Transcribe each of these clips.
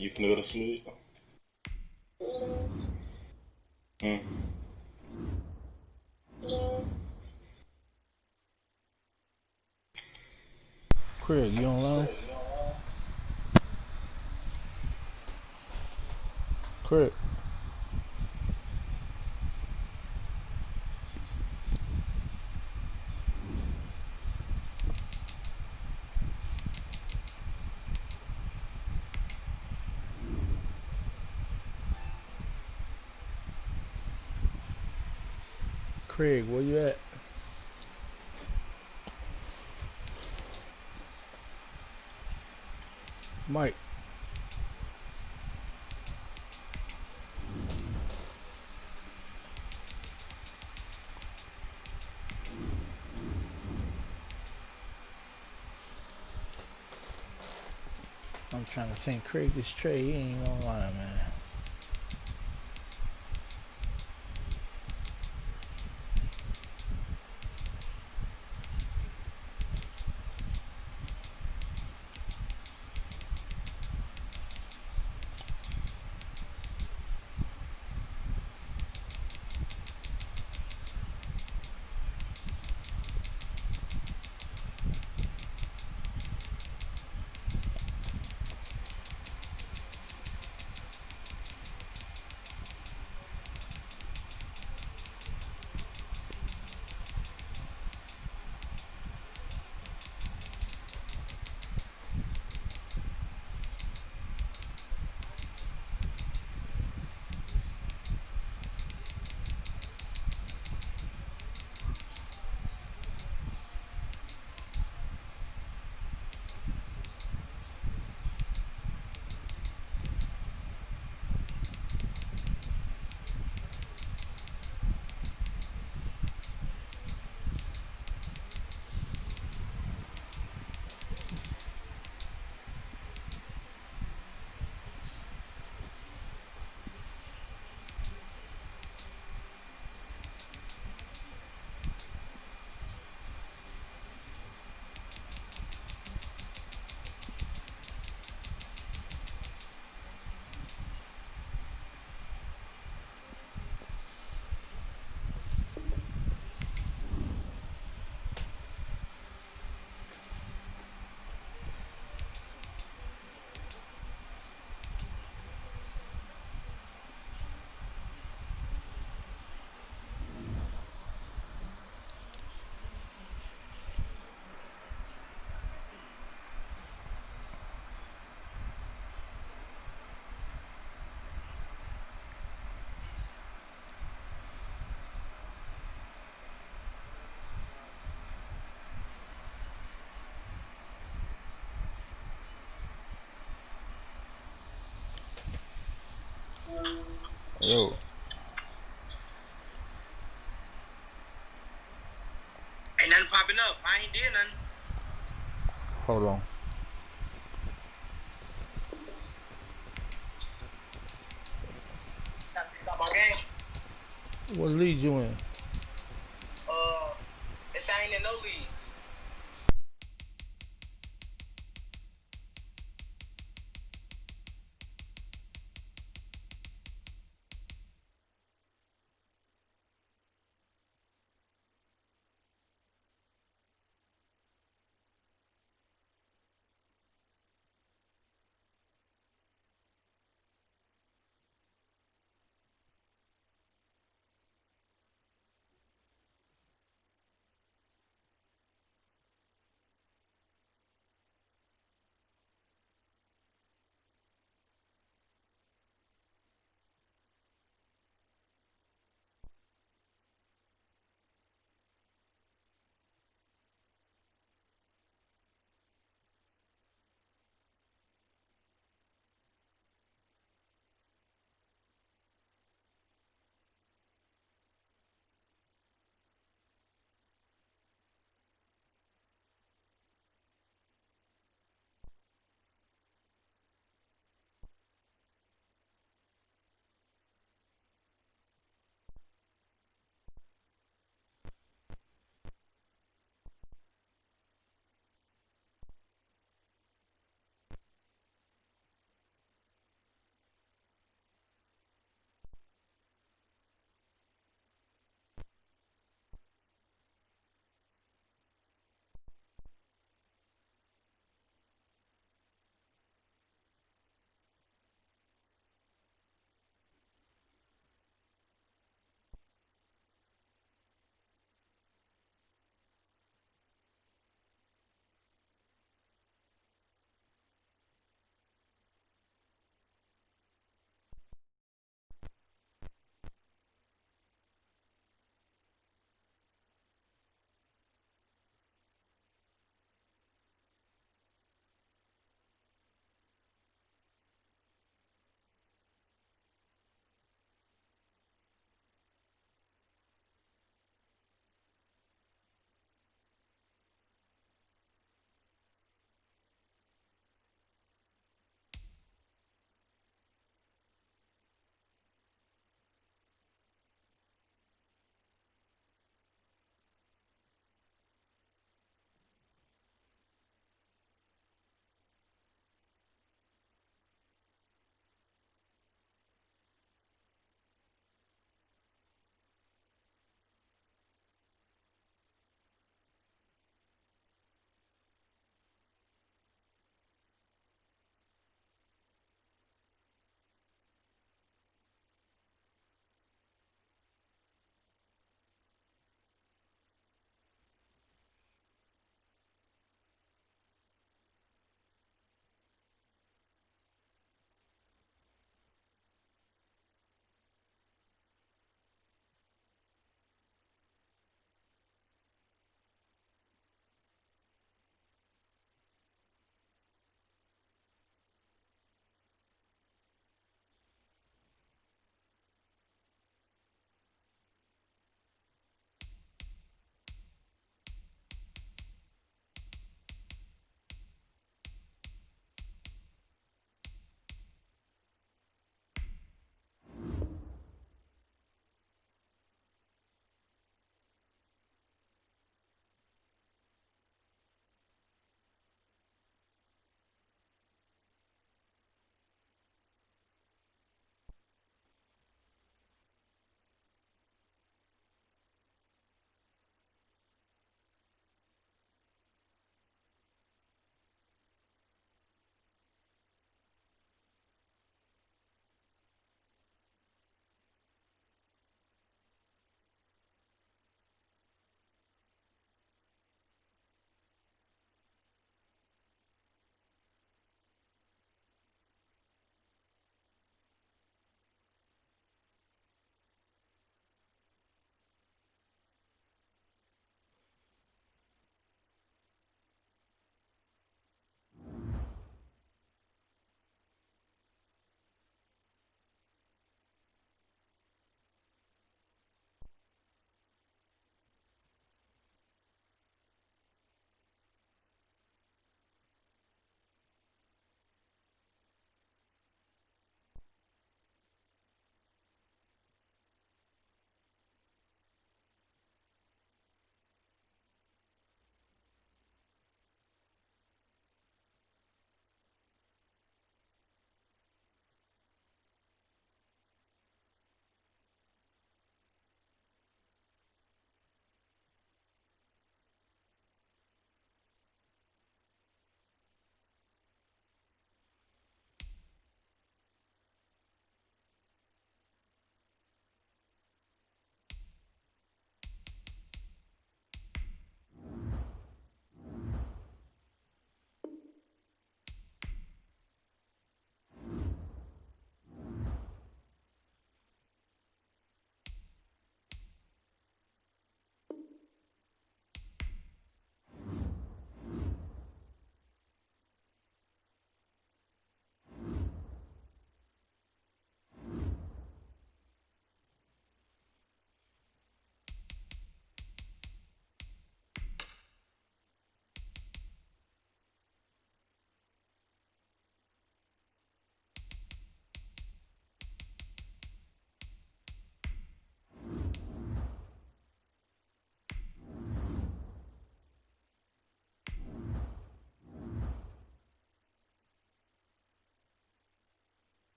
You finna go to sleep? Hmm. Craig, you online? Craig. Craig, where you at? Mike. I'm trying to think. Craig is Trey. He ain't online, man. Yo. Ain't nothing popping up. I ain't did nothing. Hold on. Stop my game. What league you in? It's I ain't in no leagues.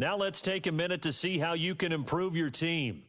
Now let's take a minute to see how you can improve your team.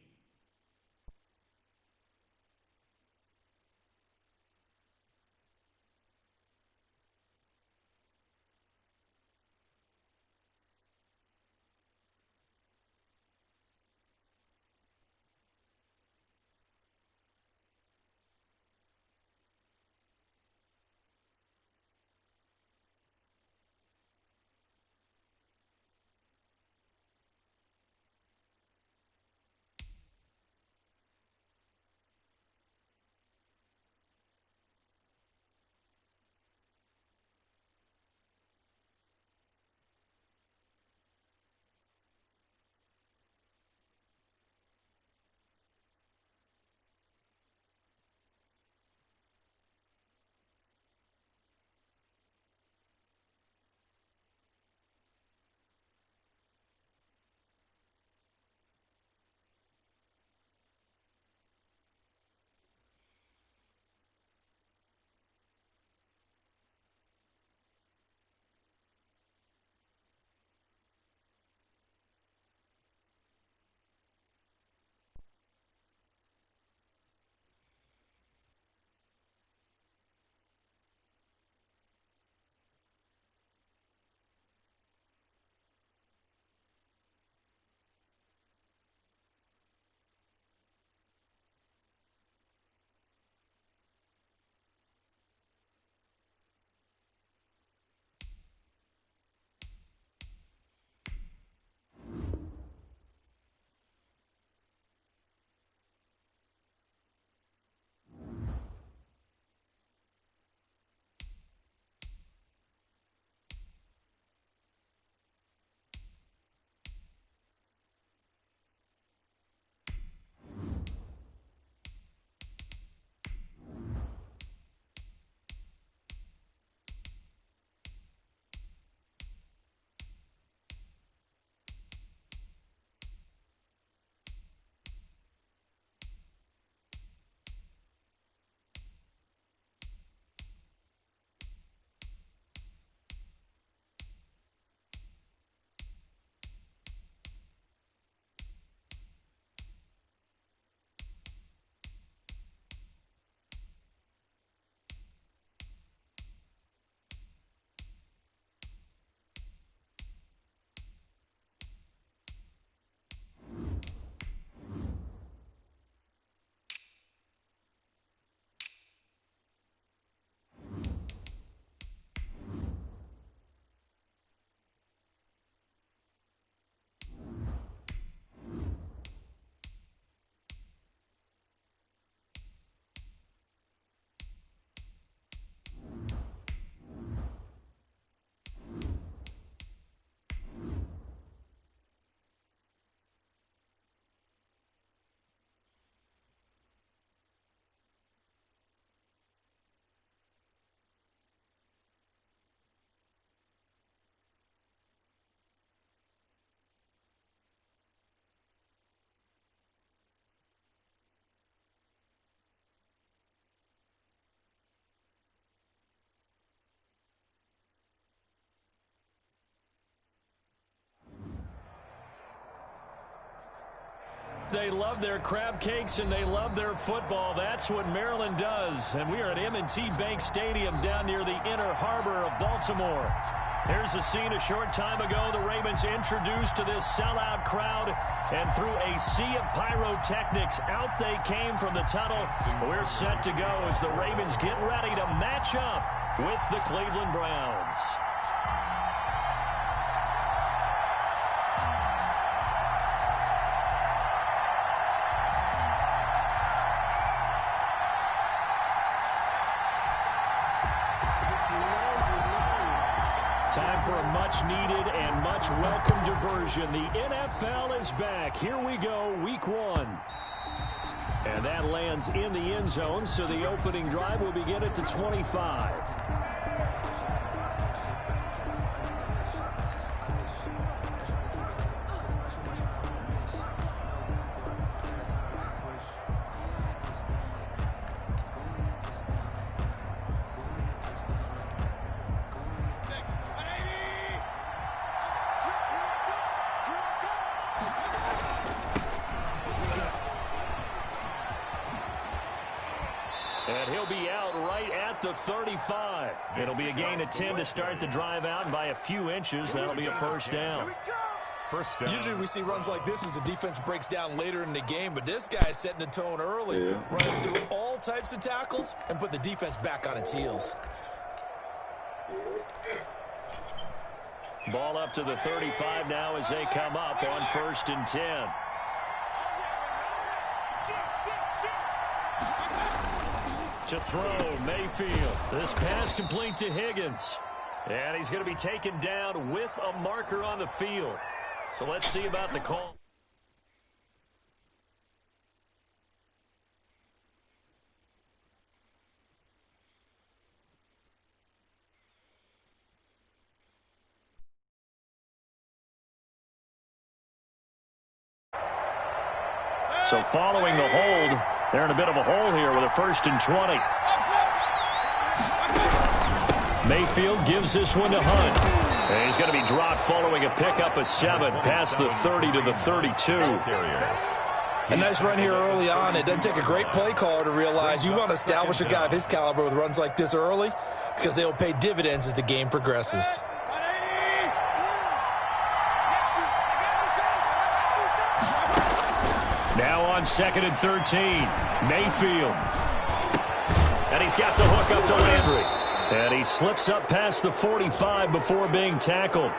They love their crab cakes and they love their football. That's what Maryland does. And we are at M&T Bank Stadium down near the Inner Harbor of Baltimore. Here's a scene a short time ago. The Ravens introduced to this sellout crowd, and through a sea of pyrotechnics, out they came from the tunnel. We're set to go as the Ravens get ready to match up with the Cleveland Browns. Time for a much-needed and much-welcome diversion. The NFL is back. Here we go, week one. And that lands in the end zone, so the opening drive will begin at the 25. And he'll be out right at the 35. It'll be a gain of 10 to start the drive out, and by a few inches, that'll be a first down. First down. Usually we see runs like this as the defense breaks down later in the game, but this guy's setting the tone early, running through all types of tackles and put the defense back on its heels. Ball up to the 35 now as they come up on 1st and 10. To throw, Mayfield. This pass complete to Higgins. And he's going to be taken down with a marker on the field. So let's see about the call. So following the hold, they're in a bit of a hole here with a 1st and 20. Mayfield gives this one to Hunt. And he's going to be dropped following a pickup of 7 past the 30 to the 32. A nice run here early on. It doesn't take a great play caller to realize you want to establish a guy of his caliber with runs like this early because they will pay dividends as the game progresses. Now on 2nd and 13, Mayfield. And he's got the hook up to Landry. And he slips up past the 45 before being tackled.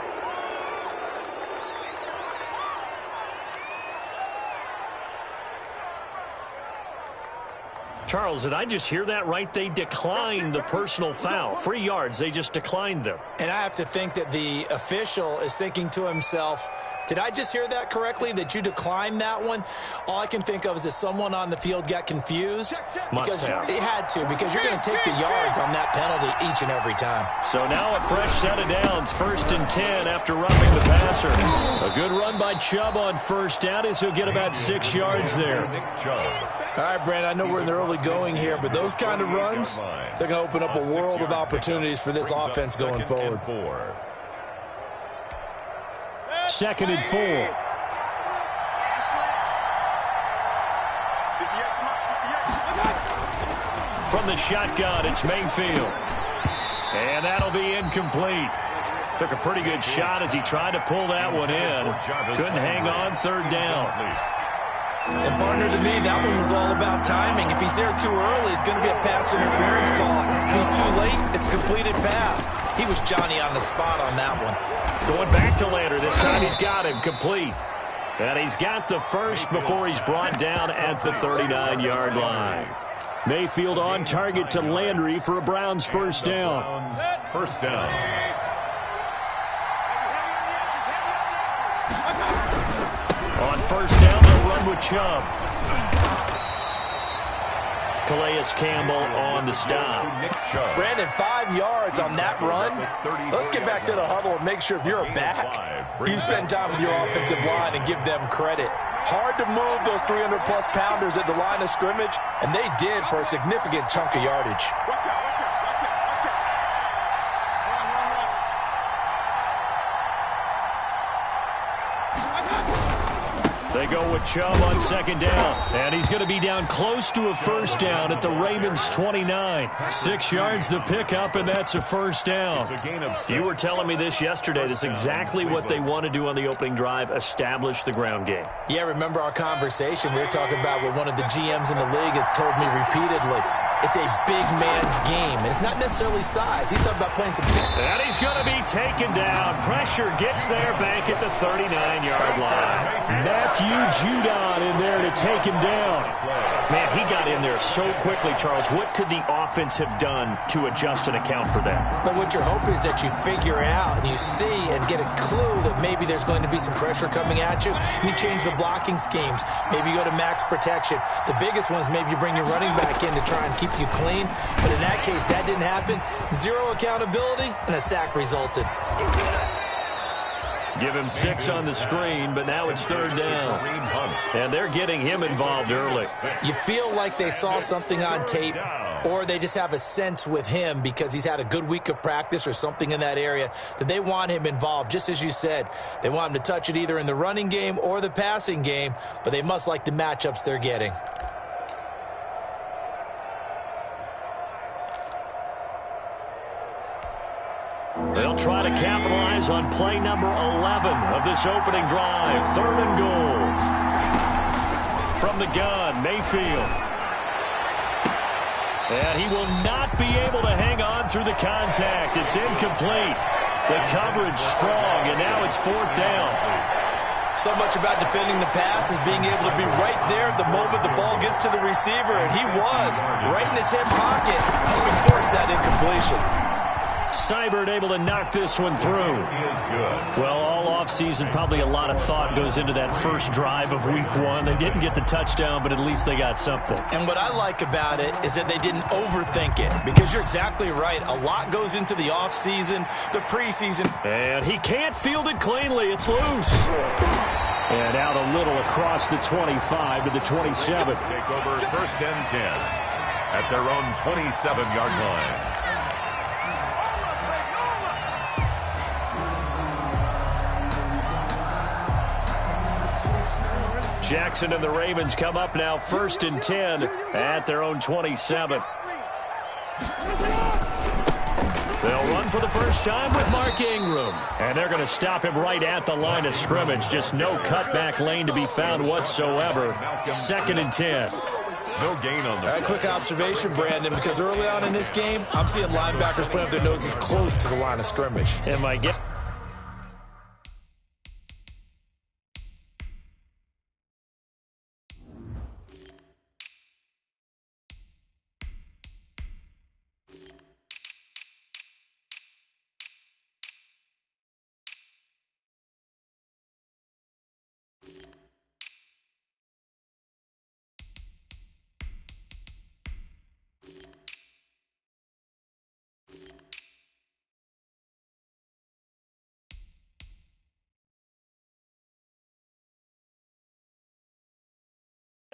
Charles, did I just hear that right? They declined the personal foul. 3 yards, they just declined them. And I have to think that the official is thinking to himself, did I just hear that correctly, that you declined that one? All I can think of is that someone on the field got confused. Because it had to, because you're going to take the yards on that penalty each and every time. So now a fresh set of downs, 1st and 10 after roughing the passer. A good run by Chubb on 1st down as he'll get about 6 yards there. All right, Brandon, I know we're in the early going here, but those kind of runs, they're going to open up a world of opportunities for this offense going forward. 2nd and 4. From the shotgun, it's Mayfield. And that'll be incomplete. Took a pretty good shot as he tried to pull that one in. Couldn't hang on, 3rd down. And partner, to me, that one was all about timing. If he's there too early, it's going to be a pass interference call. If he's too late, it's a completed pass. He was Johnny on the spot on that one. Going back to Landry. This time he's got him complete. And he's got the first before he's brought down at the 39-yard line. Mayfield on target to Landry for a Browns 1st down. 1st down. On 1st down, they'll run with Chubb. Calais Campbell on the stop. Brandon, 5 yards on that run. Let's get back to the huddle and make sure if you're a back, you spend time with your offensive line and give them credit. Hard to move those 300-plus pounders at the line of scrimmage, and they did for a significant chunk of yardage. They go with Chubb on 2nd down. And he's going to be down close to a 1st down at the Ravens 29. 6 yards the pickup, and that's a 1st down. You were telling me this yesterday. That's exactly what they want to do on the opening drive, establish the ground game. Yeah, remember our conversation. We were talking about what one of the GMs in the league has told me repeatedly. It's a big man's game, and it's not necessarily size. He's talking about playing some big. And he's going to be taken down. Pressure gets there back at the 39-yard line. Matthew Judon in there to take him down. Man, he got in there so quickly, Charles. What could the offense have done to adjust and account for that? But what you're hoping is that you figure out and you see and get a clue that maybe there's going to be some pressure coming at you, and you change the blocking schemes. Maybe you go to max protection. The biggest one is maybe you bring your running back in to try and keep you clean. But in that case, that didn't happen. 0 accountability, and a sack resulted. Give him 6 on the screen, but now it's 3rd down. And they're getting him involved early. You feel like they saw something on tape, or they just have a sense with him because he's had a good week of practice or something in that area that they want him involved. Just as you said, they want him to touch it either in the running game or the passing game, but they must like the matchups they're getting. They'll try to capitalize on play number 11 of this opening drive. 3rd and goal. From the gun, Mayfield. And he will not be able to hang on through the contact. It's incomplete. The coverage strong, and now it's 4th down. So much about defending the pass is being able to be right there at the moment the ball gets to the receiver, and he was right in his hip pocket, helping force that incompletion. Seibert able to knock this one through. Well, all offseason, probably a lot of thought goes into that first drive of week 1. They didn't get the touchdown, but at least they got something. And what I like about it is that they didn't overthink it, because you're exactly right. A lot goes into the offseason, the preseason. And he can't field it cleanly. It's loose. And out a little across the 25 to the 27. Take over 1st and 10 at their own 27-yard line. Jackson and the Ravens come up now 1st and 10 at their own 27. They'll run for the first time with Mark Ingram. And they're going to stop him right at the line of scrimmage. Just no cutback lane to be found whatsoever. 2nd and 10. No gain on the quick observation, Brandon, because early on in this game, I'm seeing linebackers putting up their noses close to the line of scrimmage. And my guess.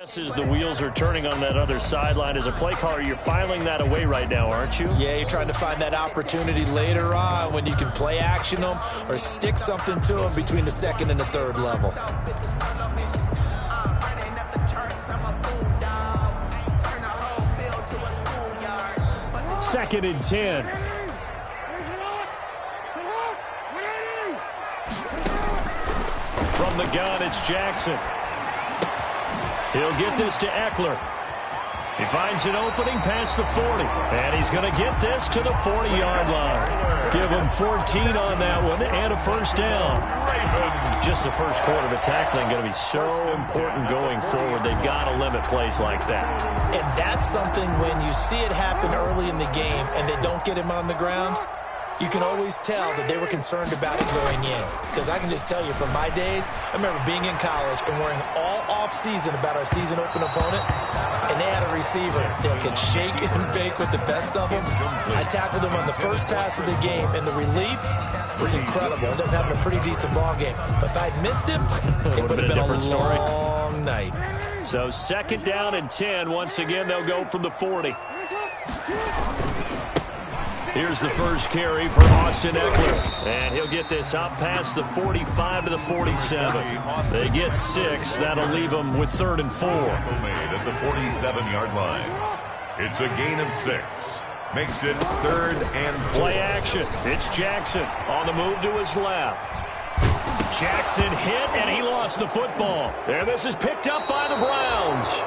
As the wheels are turning on that other sideline as a play caller, you're filing that away right now, aren't you? Yeah, you're trying to find that opportunity later on when you can play action them or stick something to them between the 2nd and the 3rd level. Second and 10. From the gun, it's Jackson. He'll get this to Eckler. He finds an opening past the 40. And he's going to get this to the 40-yard line. Give him 14 on that one and a first down. Just the first quarter of tackling going to be so important going forward. They've got to limit plays like that. And that's something when you see it happen early in the game and they don't get him on the ground, you can always tell that they were concerned about it going in. Because I can just tell you from my days, I remember being in college and worrying all off-season about our season open opponent, and they had a receiver that could shake and bake with the best of them. I tackled him on the first pass of the game, and the relief was incredible. Ended up having a pretty decent ball game. But if I'd missed him, it would have been a long night. So 2nd down and 10. Once again, they'll go from the 40. Here's the first carry for Austin Eckler. And he'll get this up past the 45 to the 47. They get 6. That'll leave them with 3rd and 4. At the 47-yard line. It's a gain of 6. Makes it 3rd and 4. Play action. It's Jackson on the move to his left. Jackson hit, and he lost the football. And this is picked up by the Browns.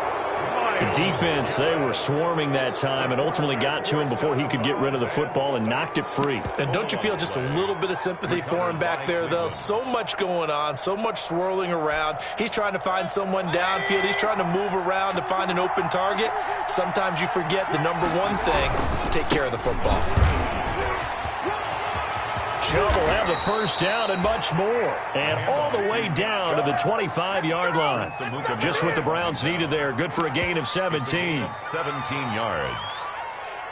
The defense, they were swarming that time and ultimately got to him before he could get rid of the football and knocked it free. And don't you feel just a little bit of sympathy for him back there, though? So much going on, so much swirling around. He's trying to find someone downfield. He's trying to move around to find an open target. Sometimes you forget the number one thing, take care of the football. Chubb will have the first down and much more. And all the way down to the 25-yard line. Just what the Browns needed there. Good for a gain of 17. 17 yards.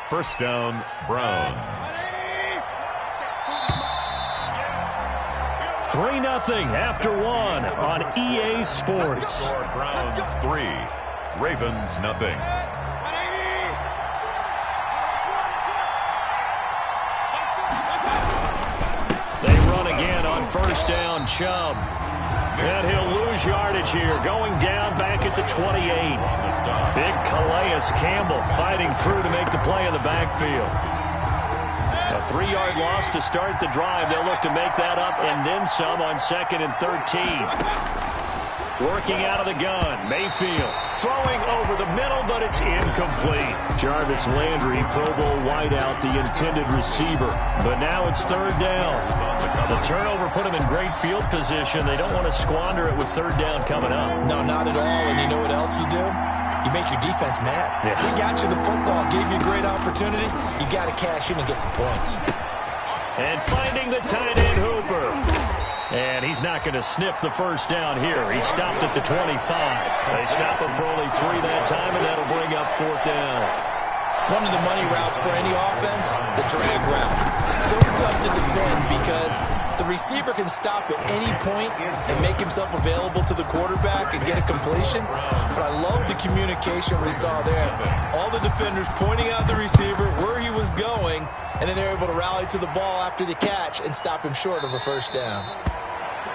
First down, Browns. 3-0 after 1 on EA Sports. Browns 3, Ravens nothing. They run again on first down, Chubb. And he'll lose yardage here, going down back at the 28. Big Calais Campbell fighting through to make the play in the backfield. A 3-yard loss to start the drive. They'll look to make that up and then some on 2nd and 13. Working out of the gun. Mayfield throwing over the middle, but it's incomplete. Jarvis Landry, Pro Bowl wideout, the intended receiver. But now it's 3rd down. The turnover put them in great field position. They don't want to squander it with 3rd down coming up. No, not at all. And you know what else you do? You make your defense mad. Yeah. They got you the football, gave you a great opportunity. You got to cash in and get some points. And finding the tight end Hooper. And he's not going to sniff the 1st down here. He stopped at the 25. They stop him for only 3 that time, and that'll bring up 4th down. One of the money routes for any offense, the drag route. So tough to defend because the receiver can stop at any point and make himself available to the quarterback and get a completion. But I love the communication we saw there. All the defenders pointing out the receiver, where he was going, and then they're able to rally to the ball after the catch and stop him short of a 1st down.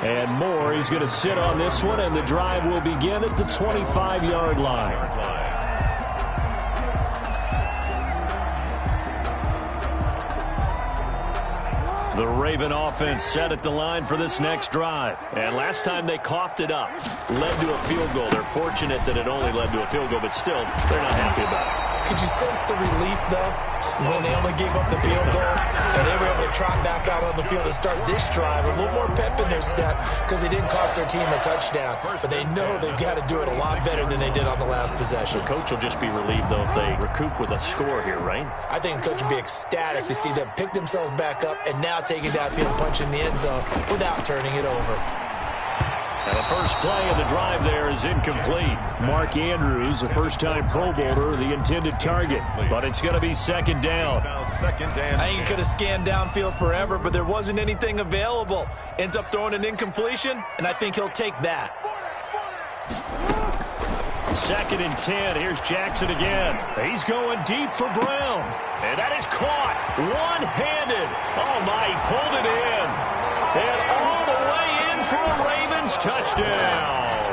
And Moore, he's going to sit on this one, and the drive will begin at the 25-yard line. The Raven offense set at the line for this next drive. And last time they coughed it up, led to a field goal. They're fortunate that it only led to a field goal, but still, they're not happy about it. Could you sense the relief, though, when they only gave up the field goal and they were able to trot back out on the field and start this drive? A little more pep in their step because they didn't cost their team a touchdown. But they know they've got to do it a lot better than they did on the last possession. The coach will just be relieved, though, if they recoup with a score here, right? I think the coach will be ecstatic to see them pick themselves back up and now take it downfield and punch in the end zone without turning it over. And the first play of the drive there is incomplete. Mark Andrews, a first-time Pro Bowler, the intended target. But it's going to be 2nd down. I think he could have scanned downfield forever, but there wasn't anything available. Ends up throwing an incompletion, and I think he'll take that. 2nd and 10. Here's Jackson again. He's going deep for Brown. And that is caught one-handed. Oh, my, he pulled it in. And all the way in for a Ravens touchdown.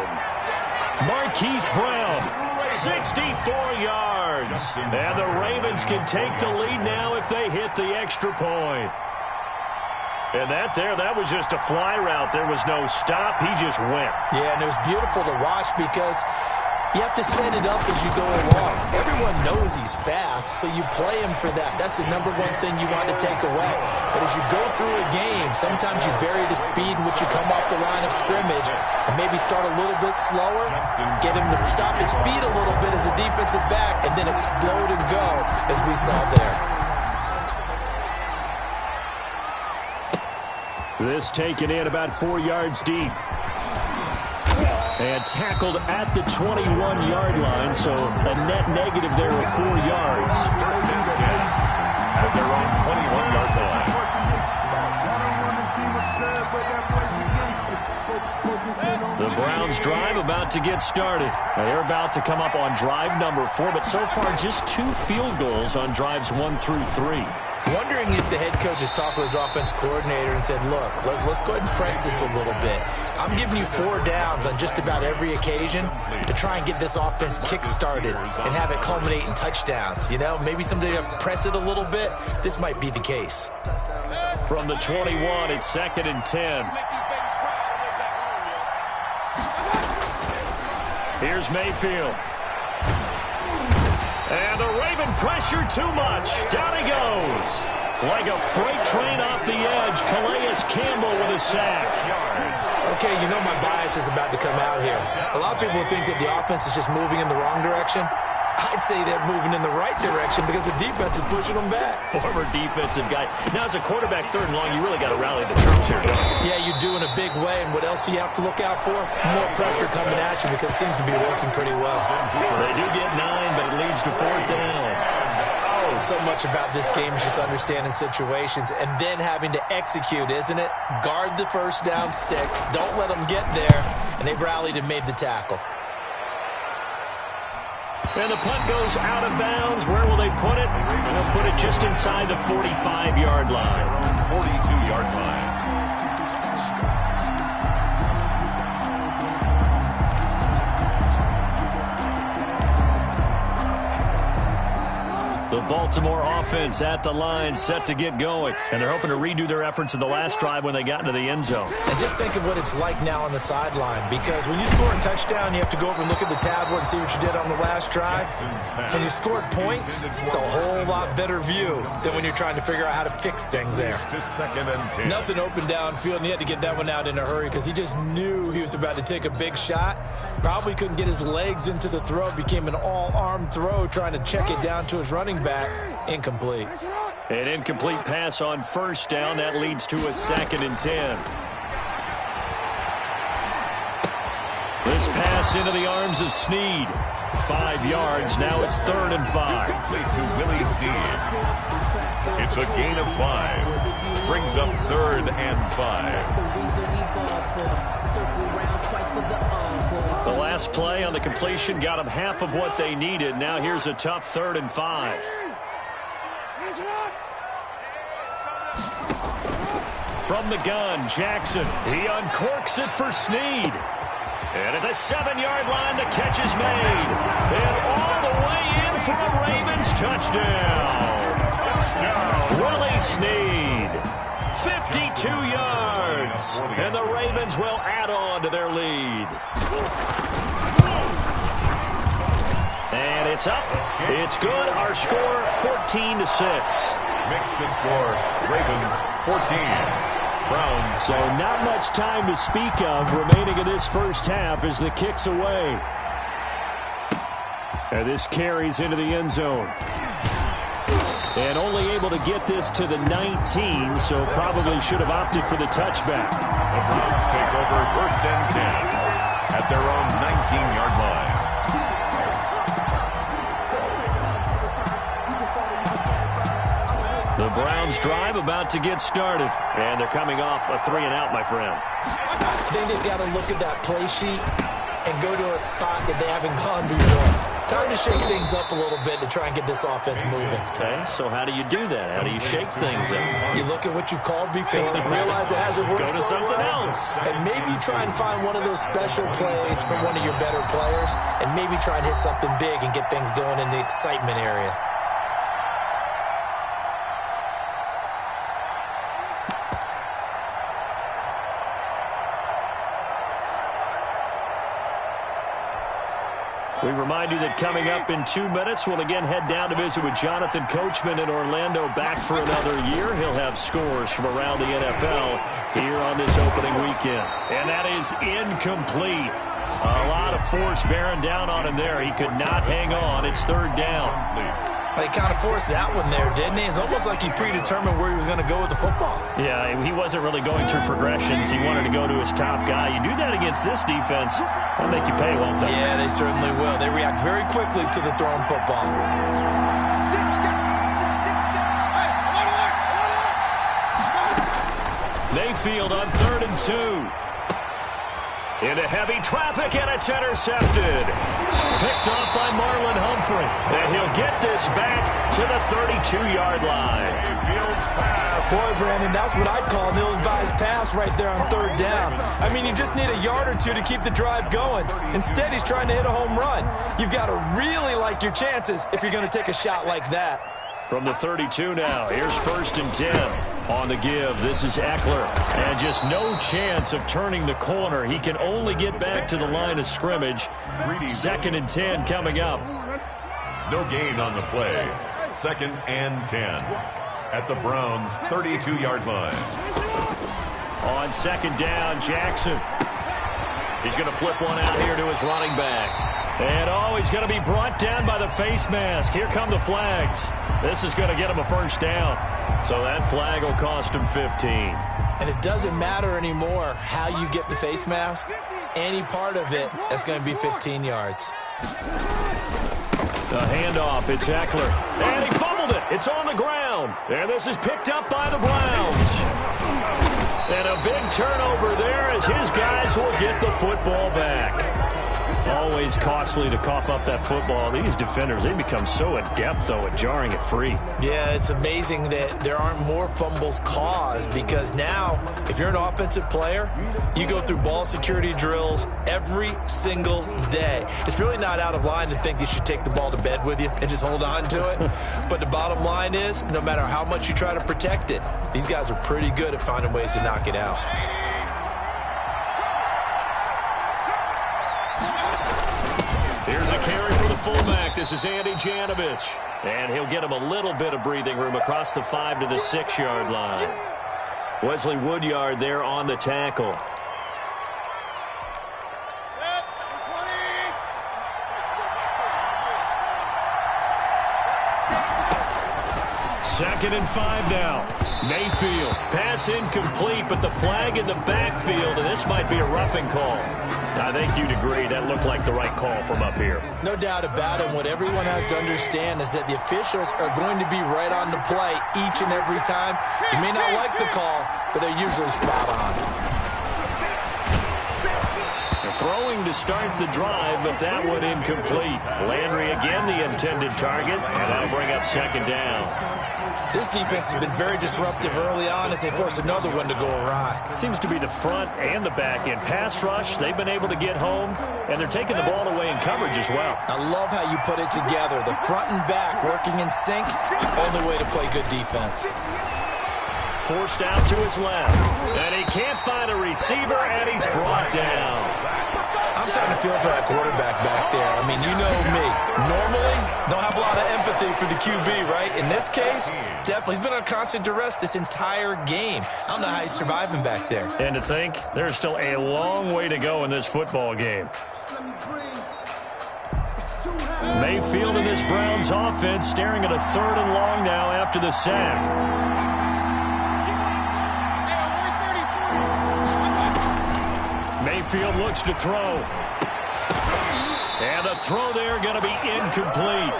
Marquise Brown, 64 yards. And the Ravens can take the lead now if they hit the extra point. And that was just a fly route. There was no stop. He just went. Yeah, and it was beautiful to watch because you have to set it up as you go along. Everyone knows he's fast, so you play him for that. That's the number one thing you want to take away. But as you go through a game, sometimes you vary the speed in which you come off the line of scrimmage and maybe start a little bit slower, get him to stop his feet a little bit as a defensive back, and then explode and go, as we saw there. This taken in about 4 yards deep. And tackled at the 21-yard line, so a net negative there of 4 yards. 1st and 10 at their own 21-yard line. The Browns drive about to get started. Now they're about to come up on drive number 4, but so far just 2 field goals on drives 1 through 3. Wondering if the head coach has talked with his offense coordinator and said, look, let's go ahead and press this a little bit. I'm giving you 4 downs on just about every occasion to try and get this offense kick-started and have it culminate in touchdowns. You know, maybe someday you press it a little bit. This might be the case. From the 21, it's 2nd and 10. Here's Mayfield. And the Raven pressure too much. Down he goes. Like a freight train off the edge, Calais Campbell with a sack. Okay, you know my bias is about to come out here. A lot of people think that the offense is just moving in the wrong direction. I'd say they're moving in the right direction because the defense is pushing them back. Former defensive guy. Now, as a quarterback, 3rd and long, you really got to rally the troops here, don't you? Yeah, you do in a big way. And what else do you have to look out for? More pressure coming at you because it seems to be working pretty well. They do get 9, but it leads to 4th down. Oh, so much about this game is just understanding situations and then having to execute, isn't it? Guard the 1st down sticks. Don't let them get there. And they rallied and made the tackle. And the punt goes out of bounds. Where will they put it? They'll put it just inside the 45-yard line. 42-yard line. The Baltimore offense at the line, set to get going. And they're hoping to redo their efforts in the last drive when they got into the end zone. And just think of what it's like now on the sideline, because when you score a touchdown, you have to go over and look at the tablet and see what you did on the last drive. When you scored points, it's a whole lot better view than when you're trying to figure out how to fix things there. Nothing open downfield, and he had to get that one out in a hurry because he just knew he was about to take a big shot. Probably couldn't get his legs into the throw. Became an all-arm throw trying to check it down to his running back. Incomplete. An incomplete pass on first down. That leads to a 2nd and 10. This pass into the arms of Snead. 5 yards. Now it's 3rd and 5. Complete to Willie Snead. It's a gain of 5. Brings up 3rd and 5. The last play on the completion got them half of what they needed. Now here's a tough 3rd and 5. From the gun, Jackson. He uncorks it for Snead. And at the 7-yard line, the catch is made. And all the way in for a Ravens touchdown. Willie Snead. 52 yards. And the Ravens will add on to their lead. And it's up. It's good. Our score, 14-6. Makes the score, Ravens 14. Browns. So not much time to speak of remaining in this first half as the kick's away. And this carries into the end zone. And only able to get this to the 19, so probably should have opted for the touchback. The Browns take over 1st and 10 at their own 19-yard line. The Browns drive about to get started. And they're coming off a 3-and-out, my friend. I think they've got to look at that play sheet and go to a spot that they haven't gone before. Time to shake things up a little bit to try and get this offense moving. Okay, so how do you do that? How do you shake things up? You look at what you've called before, realize it hasn't worked Go to so something well, else. and maybe try and find one of those special plays from one of your better players, and maybe try and hit something big and get things going in the excitement area. We remind you that coming up in 2 minutes, we'll again head down to visit with Jonathan Coachman in Orlando, back for another year. He'll have scores from around the NFL here on this opening weekend. And that is incomplete. A lot of force bearing down on him there. He could not hang on. It's 3rd down. He kind of forced that one there, didn't he? It's almost like he predetermined where he was going to go with the football. Yeah, he wasn't really going through progressions. He wanted to go to his top guy. You do that against this defense, they'll make you pay, won't they? Yeah, they certainly will. They react very quickly to the thrown football. Mayfield on 3rd and 2. Into heavy traffic, and it's intercepted. Picked off by Marlon Humphrey. And he'll get this back to the 32-yard line. Boy, Brandon, that's what I'd call an ill-advised pass right there on 3rd down. I mean, you just need a yard or two to keep the drive going. Instead, he's trying to hit a home run. You've got to really like your chances if you're going to take a shot like that. From the 32 now, here's 1st and 10. On the give, this is Eckler. And just no chance of turning the corner. He can only get back to the line of scrimmage. 2nd and 10 coming up. No gain on the play. 2nd and 10 at the Browns' 32-yard line. On 2nd down, Jackson. He's going to flip one out here to his running back. And, he's going to be brought down by the face mask. Here come the flags. This is going to get him a 1st down. So that flag will cost him 15. And it doesn't matter anymore how you get the face mask. Any part of it is going to be 15 yards. The handoff, it's Eckler. And he fumbled it. It's on the ground. And this is picked up by the Browns. And a big turnover there as his guys will get the football back. Always costly to cough up that football. These defenders, they become so adept, though, at jarring it free. Yeah, it's amazing that there aren't more fumbles caused, because now, if you're an offensive player, you go through ball security drills every single day. It's really not out of line to think you should take the ball to bed with you and just hold on to it. But the bottom line is, no matter how much you try to protect it, these guys are pretty good at finding ways to knock it out. Here's a carry for the fullback. This is Andy Janovich. And he'll get him a little bit of breathing room across the 5 to the 6-yard line. Wesley Woodyard there on the tackle. Second and 5 now. Mayfield. Pass incomplete, but the flag in the backfield, and this might be a roughing call. I think you'd agree that looked like the right call from up here. No doubt about it. What everyone has to understand is that the officials are going to be right on the play each and every time. You may not like the call, but they're usually spot on. They're throwing to start the drive, but that one incomplete. Landry again the intended target, and that'll bring up second down. This defense has been very disruptive early on as they force another one to go awry. Seems to be the front and the back end. Pass rush, they've been able to get home, and they're taking the ball away in coverage as well. I love how you put it together. The front and back working in sync, only way to play good defense. Forced out to his left, and he can't find a receiver, and he's brought down. I'm starting to feel for that quarterback back there. I mean, you know me. Normally, don't have a lot of empathy for the QB, right? In this case, definitely. He's been under constant duress this entire game. I don't know how he's surviving back there. And to think, there's still a long way to go in this football game. Mayfield in this Browns offense staring at a 3rd and long now after the sack. Mayfield looks to throw. And the throw there going to be incomplete.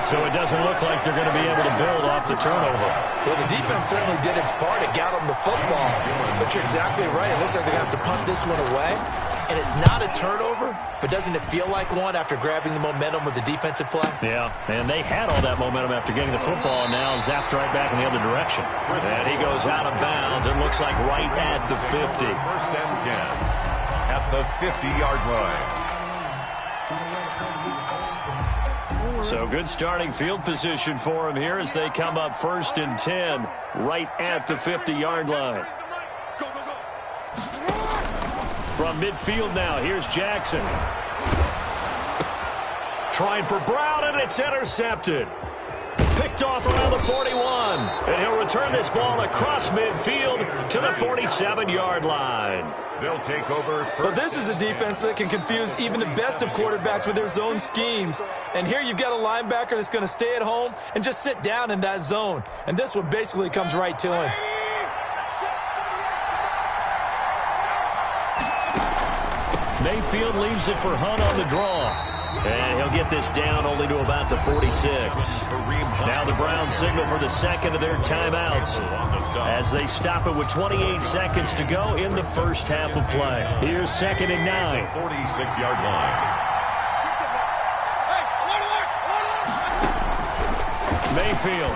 So it doesn't look like they're going to be able to build off the turnover. Well, the defense certainly did its part. It got them the football. But you're exactly right. It looks like they're going to have to punt this one away. And it's not a turnover, but doesn't it feel like one after grabbing the momentum with the defensive play? Yeah, and they had all that momentum after getting the football, and now zapped right back in the other direction. And he goes out of bounds. It looks like right at the 50. First and 10. At the 50-yard line. So good starting field position for him here as they come up 1st and 10 right at the 50-yard line. From midfield now, here's Jackson. Trying for Brown, and it's intercepted. Picked off around the 41. And he'll return this ball across midfield to the 47-yard line. They'll take over. But this is a defense that can confuse even the best of quarterbacks with their zone schemes. And here you've got a linebacker that's going to stay at home and just sit down in that zone. And this one basically comes right to him. Mayfield leaves it for Hunt on the draw. And he'll get this down only to about the 46. Now the Browns signal for the second of their timeouts as they stop it with 28 seconds to go in the first half of play. Here's 2nd and 9. 46-yard line. Mayfield.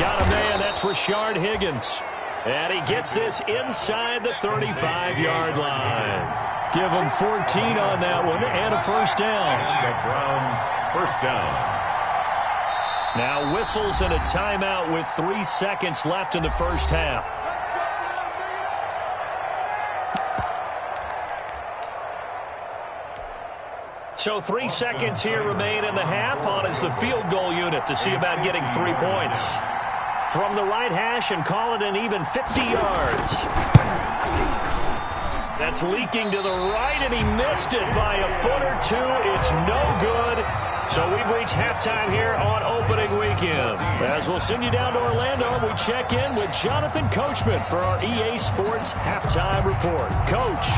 Got a man. That's Rashard Higgins. And he gets this inside the 35-yard line. Give him 14 on that one and a first down. And the Browns first down. Now whistles and a timeout with 3 seconds left in the first half. So 3 seconds here remain in the half. On is the field goal unit to see about getting 3 points. From the right hash and call it an even 50 yards. That's leaking to the right, and he missed it by a foot or two. It's no good. So we've reached halftime here on opening weekend. As we'll send you down to Orlando, we check in with Jonathan Coachman for our EA Sports Halftime Report. Coach.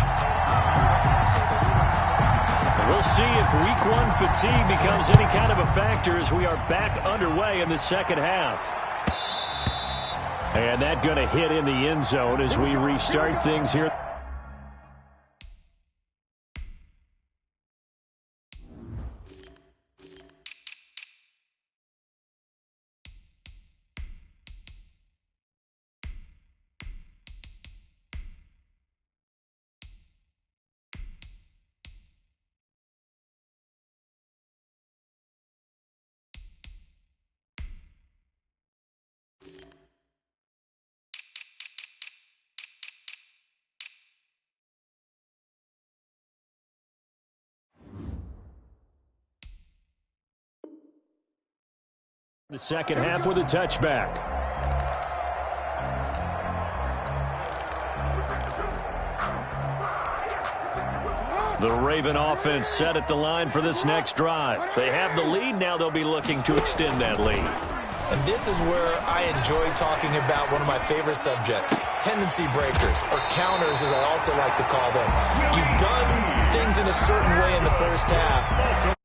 We'll see if week 1 fatigue becomes any kind of a factor as we are back underway in the second half. And that going to hit in the end zone as we restart things here. The second half with a touchback. The Raven offense set at the line for this next drive. They have the lead. Now they'll be looking to extend that lead. And this is where I enjoy talking about one of my favorite subjects, tendency breakers, or counters as I also like to call them. You've done things in a certain way in the first half.